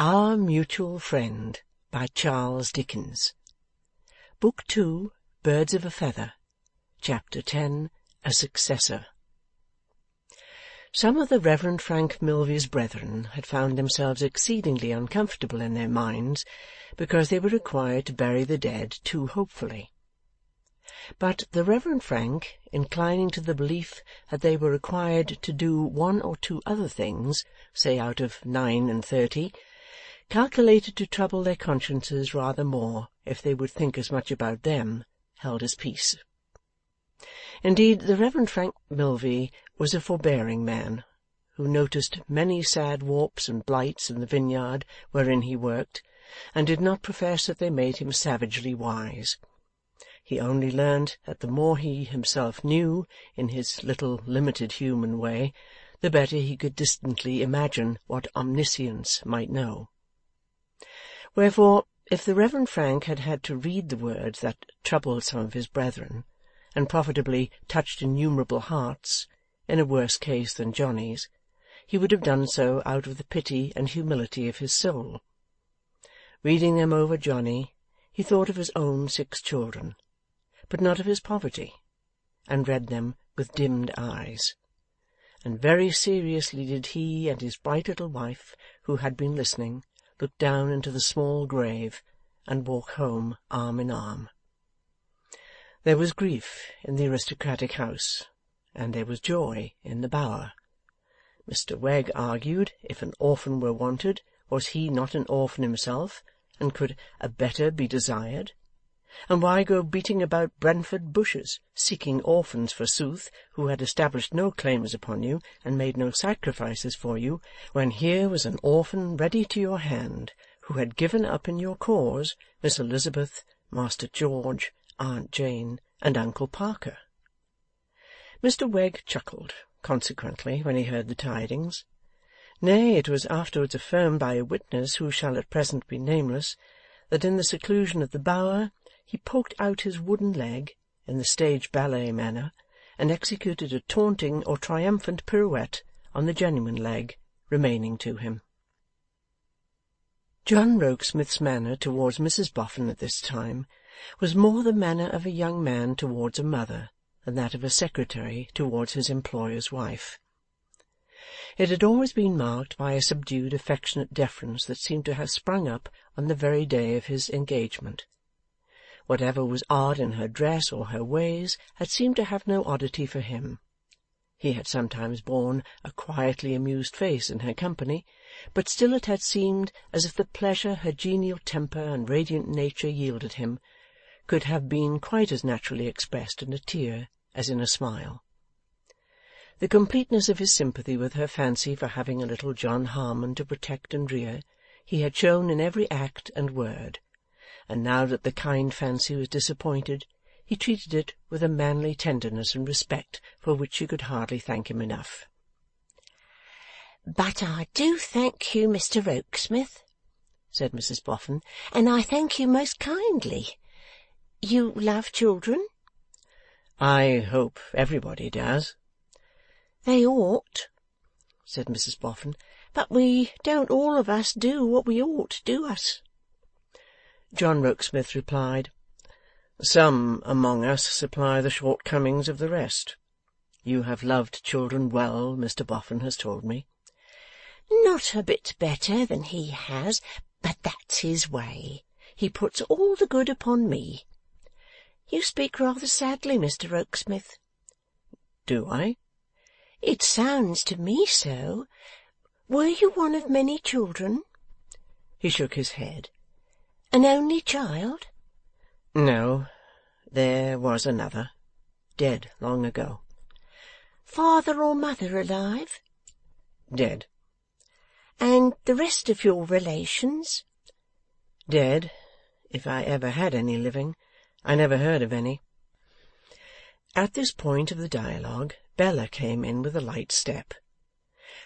Our Mutual Friend by Charles Dickens. Book 2, Birds of a Feather. Chapter 10, A Successor. Some of the Reverend Frank Milvy's brethren had found themselves exceedingly uncomfortable in their minds because they were required to bury the dead too hopefully. But the Reverend Frank, inclining to the belief that they were required to do one or two other things, say out of 9 and 30, calculated to trouble their consciences rather more if they would think as much about them, held his peace. Indeed, the Reverend Frank Milvy was a forbearing man, who noticed many sad warps and blights in the vineyard wherein he worked, and did not profess that they made him savagely wise. He only learned that the more he himself knew, in his little limited human way, the better he could distantly imagine what omniscience might know. Wherefore, if the Reverend Frank had had to read the words that troubled some of his brethren, and profitably touched innumerable hearts, in a worse case than Johnny's, he would have done so out of the pity and humility of his soul. Reading them over Johnny, he thought of his own 6 children, but not of his poverty, and read them with dimmed eyes. And very seriously did he and his bright little wife, who had been listening, look down into the small grave, and walk home arm in arm. There was grief in the aristocratic house, and there was joy in the bower. Mr Wegg argued, if an orphan were wanted, was he not an orphan himself, and could a better be desired? And why go beating about Brentford bushes, seeking orphans forsooth, who had established no claims upon you, and made no sacrifices for you, when here was an orphan ready to your hand, who had given up in your cause Miss Elizabeth, Master George, Aunt Jane, and Uncle Parker? Mr Wegg chuckled, consequently, when he heard the tidings. Nay, it was afterwards affirmed by a witness who shall at present be nameless, that in the seclusion of the bower he poked out his wooden leg, in the stage ballet manner, and executed a taunting or triumphant pirouette on the genuine leg remaining to him. John Rokesmith's manner towards Mrs Boffin at this time was more the manner of a young man towards a mother than that of a secretary towards his employer's wife. It had always been marked by a subdued affectionate deference that seemed to have sprung up on the very day of his engagement. Whatever was odd in her dress or her ways had seemed to have no oddity for him. He had sometimes borne a quietly amused face in her company, but still it had seemed as if the pleasure her genial temper and radiant nature yielded him could have been quite as naturally expressed in a tear as in a smile. The completeness of his sympathy with her fancy for having a little John Harmon to protect and rear he had shown in every act and word, and now that the kind fancy was disappointed, he treated it with a manly tenderness and respect for which she could hardly thank him enough. "But I do thank you, Mr Rokesmith," said Mrs Boffin, "and I thank you most kindly. You love children?" "I hope everybody does." "They ought," said Mrs Boffin, "but we don't all of us do what we ought, do us?" John Rokesmith replied, "Some among us supply the shortcomings of the rest. You have loved children well, Mr Boffin has told me." "Not a bit better than he has, but that's his way. He puts all the good upon me. You speak rather sadly, Mr Rokesmith." "Do I?" "It sounds to me so. Were you one of many children?" He shook his head. "An only child?" "No, there was another, dead long ago." "Father or mother alive?" "Dead." "And the rest of your relations?" "Dead, if I ever had any living. I never heard of any." At this point of the dialogue, Bella came in with a light step.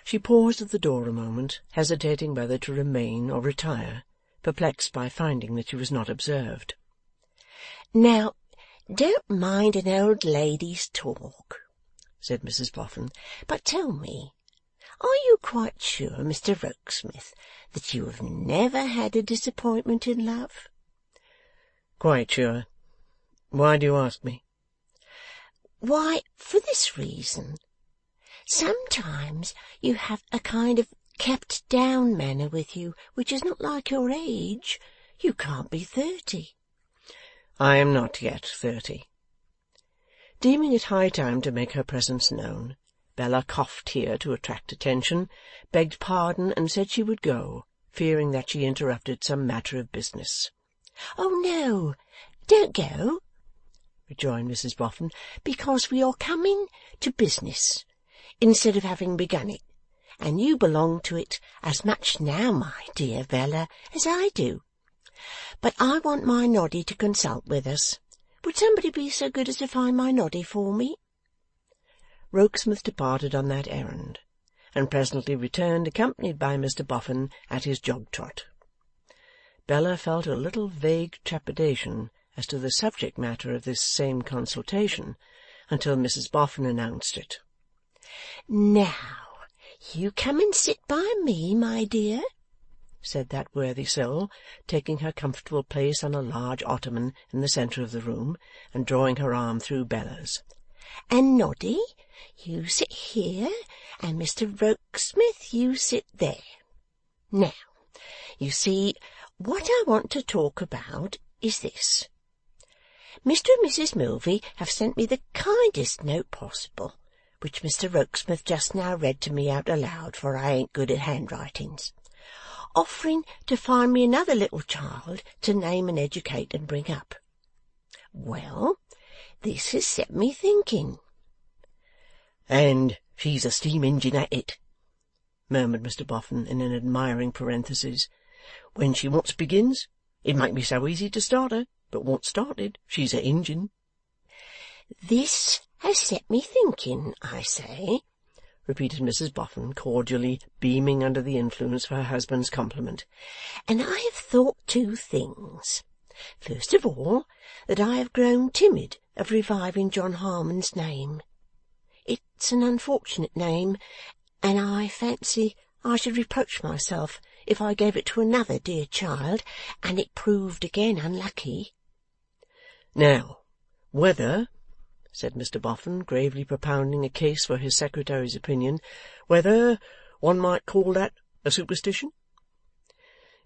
She paused at the door a moment, hesitating whether to remain or retire, perplexed by finding that she was not observed. "Now, don't mind an old lady's talk," said Mrs Boffin, "but tell me, Are you quite sure, Mr. Rokesmith, that you have never had a disappointment in love? Quite sure. Why do you ask me? Why, for this reason. Sometimes you have a kind of kept-down manner with you, which is not like your age. You can't be 30. I am not yet 30. Deeming it high time to make her presence known, Bella coughed here to attract attention, begged pardon, and said she would go, fearing that she interrupted some matter of business. "Oh, no, don't go," rejoined Mrs Boffin, "because we are coming to business, instead of having begun it, and you belong to it as much now, my dear Bella, as I do. But I want my Noddy to consult with us. Would somebody be so good as to find my Noddy for me?" Rokesmith departed on that errand, and presently returned accompanied by Mr Boffin at his jog-trot. Bella felt a little vague trepidation as to the subject matter of this same consultation, until Mrs Boffin announced it. "Now, you come and sit by me, my dear," said that worthy soul, taking her comfortable place on a large ottoman in the centre of the room, and drawing her arm through Bella's. "And Noddy, you sit here, and Mr Rokesmith, you sit there. Now, you see, what I want to talk about is this. Mr and Mrs Milvey have sent me the kindest note possible, which Mr Rokesmith just now read to me out aloud, for I ain't good at handwritings, offering to find me another little child to name and educate and bring up. Well, this has set me thinking." "And she's a steam engine at it," murmured Mr Boffin in an admiring parenthesis. "When she once begins, it might be so easy to start her, but once started, she's a engine." "This has set me thinking, I say," repeated Mrs Boffin, cordially beaming under the influence of her husband's compliment, "and I have thought two things. First of all, that I have grown timid of reviving John Harmon's name. It's an unfortunate name, and I fancy I should reproach myself if I gave it to another dear child, and it proved again unlucky." "Now, whether," said Mr Boffin, gravely propounding a case for his secretary's opinion, "whether one might call that a superstition?"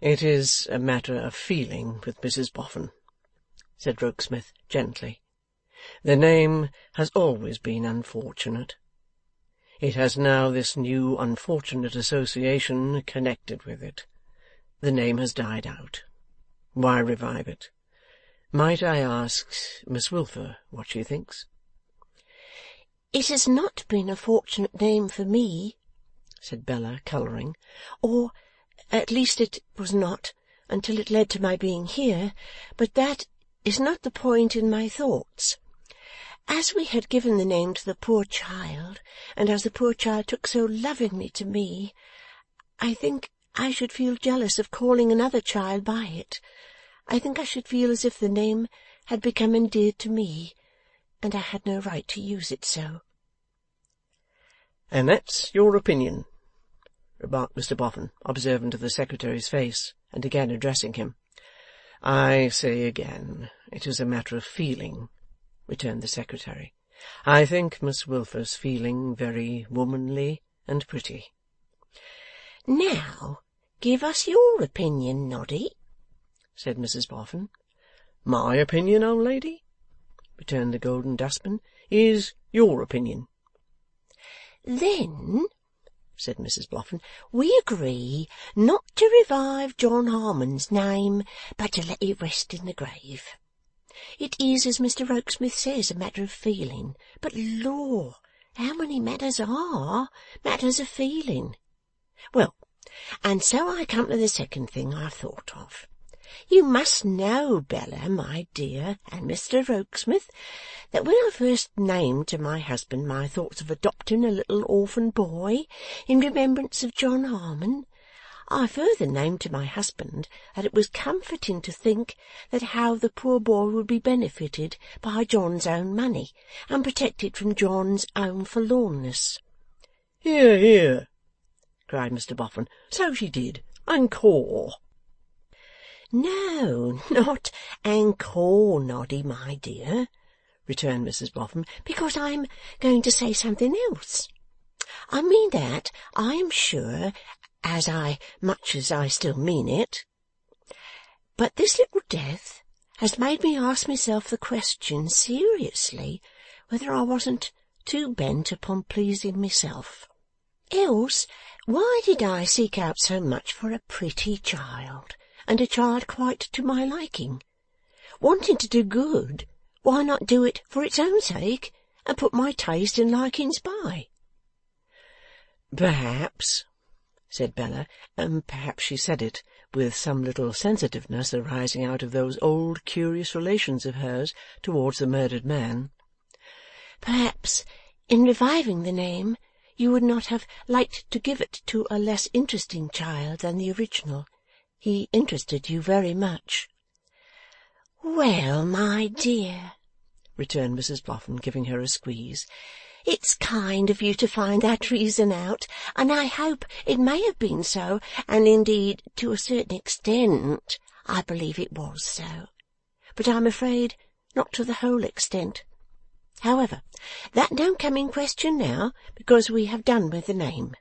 "It is a matter of feeling with Mrs Boffin," said Rokesmith gently. "The name has always been unfortunate. It has now this new unfortunate association connected with it. The name has died out. Why revive it? Might I ask Miss Wilfer what she thinks?" "It has not been a fortunate name for me," said Bella, colouring, "or at least it was not until it led to my being here, but that is not the point in my thoughts. As we had given the name to the poor child, and as the poor child took so lovingly to me, I think I should feel jealous of calling another child by it. I think I should feel as if the name had become endeared to me, and I had no right to use it so." "And that's your opinion," remarked Mr Boffin, observant of the secretary's face, and again addressing him. "I say again, it is a matter of feeling," returned the secretary. "I think Miss Wilfer's feeling very womanly and pretty." "Now, give us your opinion, Noddy," said Mrs Boffin. "My opinion, old lady," returned the Golden Dustman, "is your opinion." "Then," said Mrs Boffin, "we agree not to revive John Harmon's name, but to let it rest in the grave. It is, as Mr Rokesmith says, a matter of feeling. But, law, how many matters are matters of feeling! Well, and so I come to the second thing I've thought of. You must know, Bella, my dear, and Mr Rokesmith, that when I first named to my husband my thoughts of adopting a little orphan boy in remembrance of John Harmon, I further named to my husband that it was comforting to think that how the poor boy would be benefited by John's own money, and protected from John's own forlornness." "Hear, hear!" cried Mr Boffin. So she did. Encore. No, not encore, Noddy, my dear, returned Mrs Boffin, because I am going to say something else. I mean that, I am sure, much as I still mean it. But this little death has made me ask myself the question seriously whether I wasn't too bent upon pleasing myself. Else, why did I seek out so much for a pretty child, and a child quite to my liking? Wanting to do good, why not do it for its own sake, and put my taste and likings by? Perhaps, said Bella, and perhaps she said it with some little sensitiveness arising out of those old curious relations of hers towards the murdered man. Perhaps, in reviving the name, you would not have liked to give it to a less interesting child than the original. He interested you very much. Well, my dear, returned Mrs Boffin, giving her a squeeze, it's kind of you to find that reason out, and I hope it may have been so, and indeed, to a certain extent, I believe it was so. But I'm afraid not to the whole extent. However, that don't come in question now, because we have done with the name.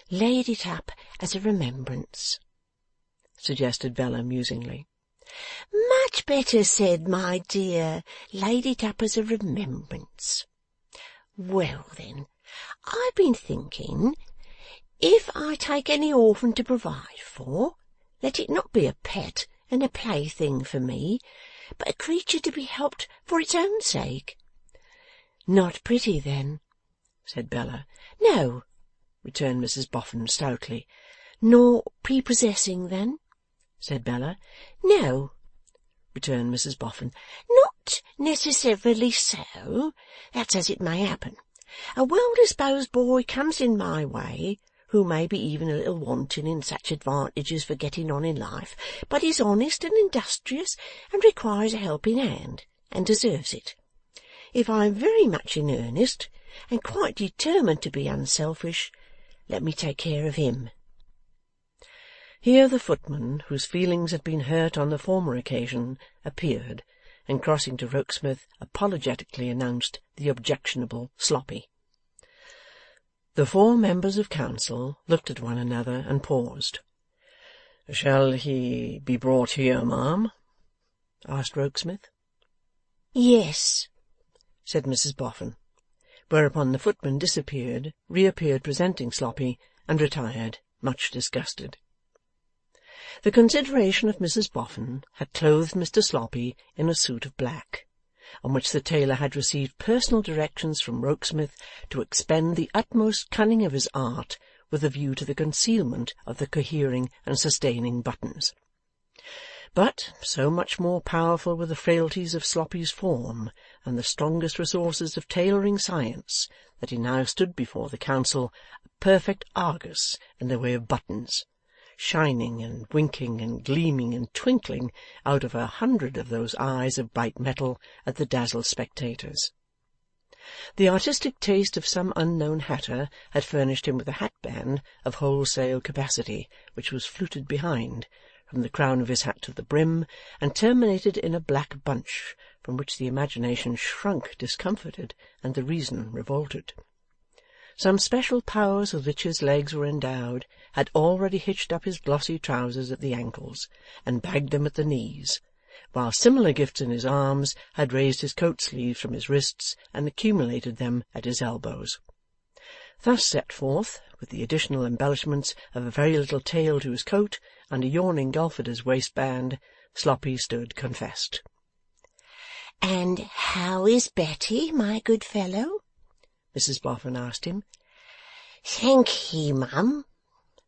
Laid it up as a remembrance, suggested Bella musingly. Much better said, my dear. Laid it up as a remembrance. Well, then, I've been thinking, if I take any orphan to provide for, let it not be a pet and a plaything for me, but a creature to be helped for its own sake. Not pretty, then, said Bella. No, returned Mrs Boffin stoutly. Nor prepossessing, then, said Bella. No, returned Mrs Boffin. Not necessarily so. That's as it may happen. A well-disposed boy comes in my way, who may be even a little wanting in such advantages for getting on in life, but is honest and industrious, and requires a helping hand, and deserves it. If I am very much in earnest, and quite determined to be unselfish, let me take care of him. Here the footman, whose feelings had been hurt on the former occasion, appeared, and crossing to Rokesmith, apologetically announced the objectionable Sloppy. The 4 members of council looked at one another and paused. "Shall he be brought here, ma'am?" asked Rokesmith. Yes, said Mrs Boffin, whereupon the footman disappeared, reappeared presenting Sloppy, and retired, much disgusted. The consideration of Mrs Boffin had clothed Mr Sloppy in a suit of black, on which the tailor had received personal directions from Rokesmith to expend the utmost cunning of his art with a view to the concealment of the cohering and sustaining buttons. But so much more powerful were the frailties of Sloppy's form and the strongest resources of tailoring science, that he now stood before the council a perfect Argus in the way of buttons, shining and winking and gleaming and twinkling out of 100 of those eyes of bright metal at the dazzled spectators. The artistic taste of some unknown hatter had furnished him with a hatband of wholesale capacity, which was fluted behind, from the crown of his hat to the brim, and terminated in a black bunch, from which the imagination shrunk discomforted, and the reason revolted. Some special powers with which his legs were endowed had already hitched up his glossy trousers at the ankles, and bagged them at the knees, while similar gifts in his arms had raised his coat-sleeves from his wrists and accumulated them at his elbows. Thus set forth, with the additional embellishments of a very little tail to his coat and a yawning gulf at his waistband, Sloppy stood confessed. "And how is Betty, my good fellow?" Mrs Boffin asked him. "Thank ye, mum,"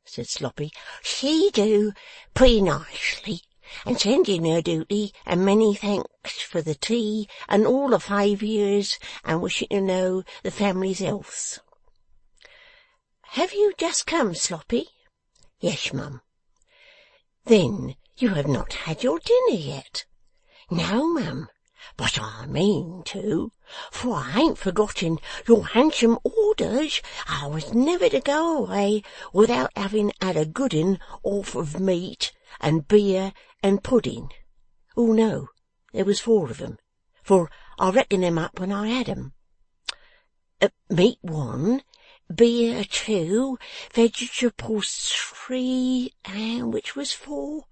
said Sloppy. "She do pretty nicely, and sending her duty, and many thanks for the tea, and all the favours, and wishing to know the family's healths." "Have you just come, Sloppy?" "Yes, mum." "Then you have not had your dinner yet?" "No, mum, but I mean to. For I ain't forgotten your handsome orders. I was never to go away without having had a good 'un off of meat and beer and pudding. Oh no, there was 4 of 'em, for I reckoned them up when I had 'em. Meat 1, beer 2, vegetables 3, and which was 4?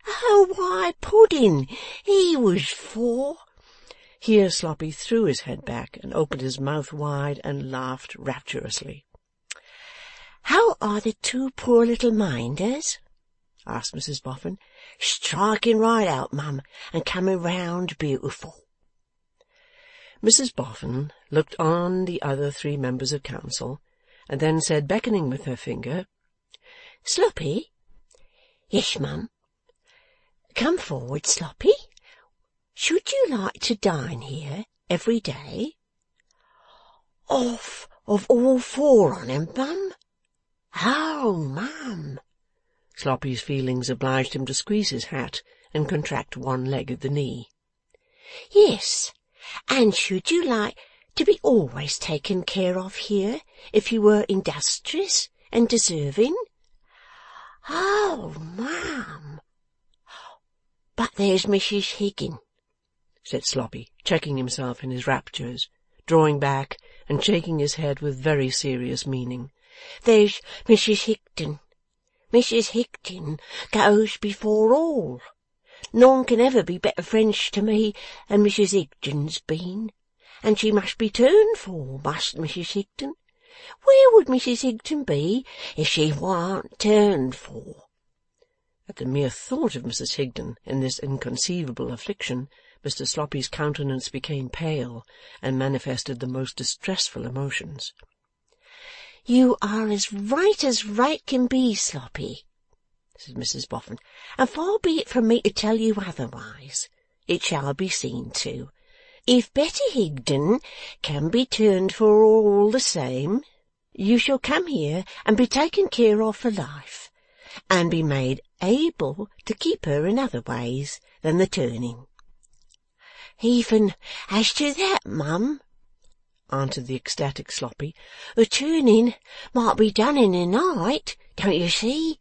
Oh, why, pudding, he was 4. Here Sloppy threw his head back and opened his mouth wide and laughed rapturously. How are the 2 poor little minders? asked Mrs Boffin. Striking right out, mum, and coming round beautiful. Mrs Boffin looked on the other 3 members of council, and then said, beckoning with her finger, Sloppy? Yes, mum. Come forward, Sloppy. Should you like to dine here every day? Off of all 4 on 'em, mum? Oh, mum. Sloppy's feelings obliged him to squeeze his hat and contract one leg at the knee. Yes, and should you like to be always taken care of here, if you were industrious and deserving? Oh, mum. But there's Mrs Higgin, said Sloppy, checking himself in his raptures, drawing back and shaking his head with very serious meaning. There's Mrs Higden. Mrs Higden goes before all. None can ever be better friends to me than Mrs Higden's been, and she must be turned for, must Mrs Higden. Where would Mrs Higden be if she warn't turned for? At the mere thought of Mrs Higden in this inconceivable affliction, Mr Sloppy's countenance became pale, and manifested the most distressful emotions. You are as right can be, Sloppy, said Mrs Boffin, and far be it from me to tell you otherwise. It shall be seen to. If Betty Higden can be turned for all the same, you shall come here and be taken care of for life, and be made able to keep her in other ways than the turning. Even as to that, mum, answered the ecstatic Sloppy, the turning might be done in the night, don't you see?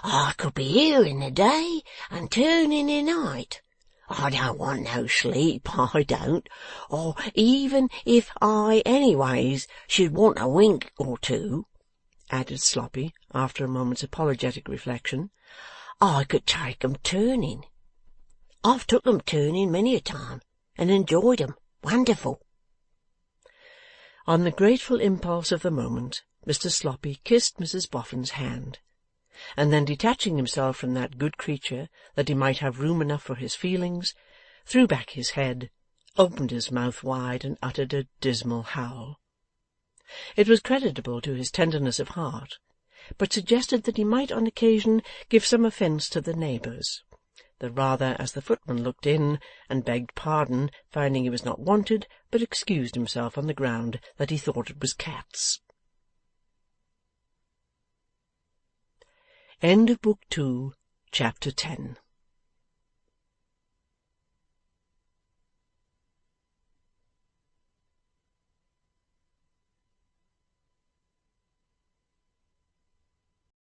I could be here in the day and turn in the night. I don't want no sleep, I don't, or even if I anyways should want a wink or 2, added Sloppy, after a moment's apologetic reflection, I could take 'em turning. I've took 'em turning many a time, and enjoyed 'em wonderful. On the grateful impulse of the moment, Mr Sloppy kissed Mrs Boffin's hand, and then detaching himself from that good creature that he might have room enough for his feelings, threw back his head, opened his mouth wide, and uttered a dismal howl. It was creditable to his tenderness of heart, but suggested that he might on occasion give some offence to the neighbours, the rather as the footman looked in and begged pardon, finding he was not wanted, but excused himself on the ground that he thought it was cats. End of Book 2, Chapter 10.